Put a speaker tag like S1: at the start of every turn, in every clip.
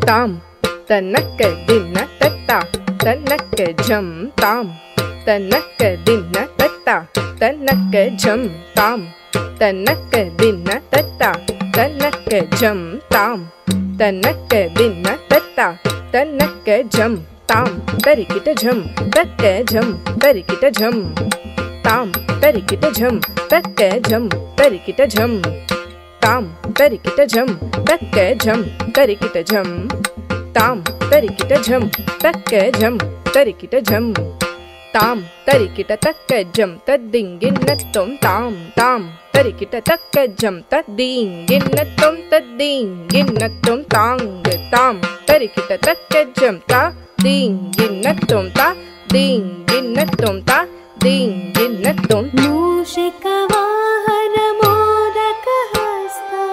S1: ताम तनक दिन तत्ता तनक झम ताम तनक दिन तत्ता तनक झम ताम तनक दिन तत्ता तनक झम ताम तनक दिन तत्ता तनक झम ताम तरिकिट झम तक झम तरिकिट झम ताम तरिकिट झम तक झम तरिकिट झम ताम तरिकिट झम तक झम तरिकिट झम ताम तरिकिट झम तक झम तरिकिट झम ताम तरिकिट तक झम तद्दिंगिन्नत्तों ताम ताम तरिकिट तक झम तद्दिंगिन्नत्तों तद्दिंगिन्नत्तों तांग ताम तरिकिट तक झम तद्दिंगिन्नत्तों तद्दिंगिन्नत्तों तद्दिंगिन्नत्तों
S2: मूषिकवाहन मोदकहस्ता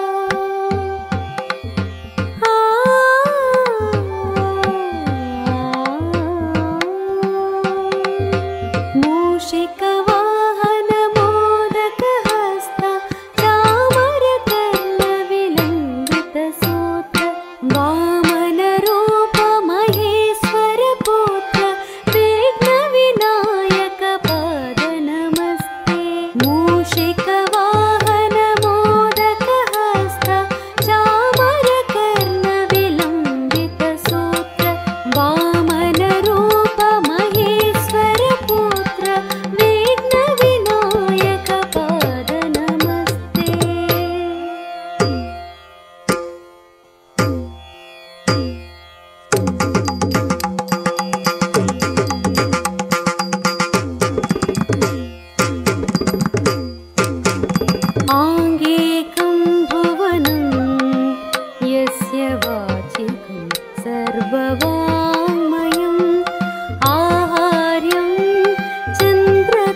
S2: मूषिकवाहन मोदकहस्ता चामरकर्णविलम्बितसूत्र वामनरूप महेश्वरपुत्र विघ्नविनायकपाद नमस्ते मूषिकवाहन मोदकहस्ता चामरकर्णविलम्बितसूत्र वामनरूप महेश्वरपुत्र विघ्नविनायकपाद नमस्ते आङ्गेकं भुवनं यस्य वाचिकं सर्ववाङ्मयम् आहार्यं चन्द्रतारादितम्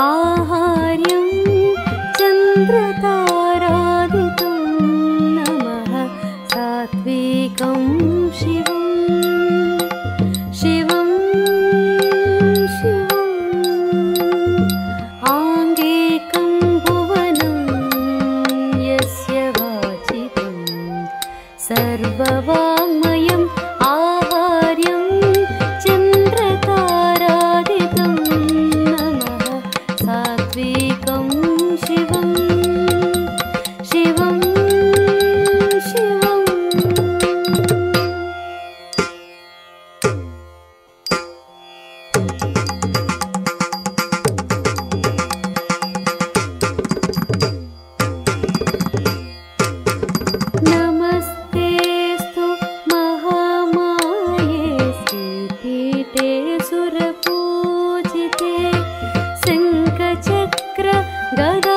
S2: आहार्यं चन्द्रतारादितं नमः सात्विकं शिवम् शिवम् आङ्गेकं भुवनं यस्य वाचिकं सर्ववाङ्मयम् आहार्यं चन्द्रतारादितं नमः सात्विकं शिवम् शिवम् शिवम् नमस्तेस्तु महामाये श्रीपीठे सुरपूजिते शङ्खचक्र गदा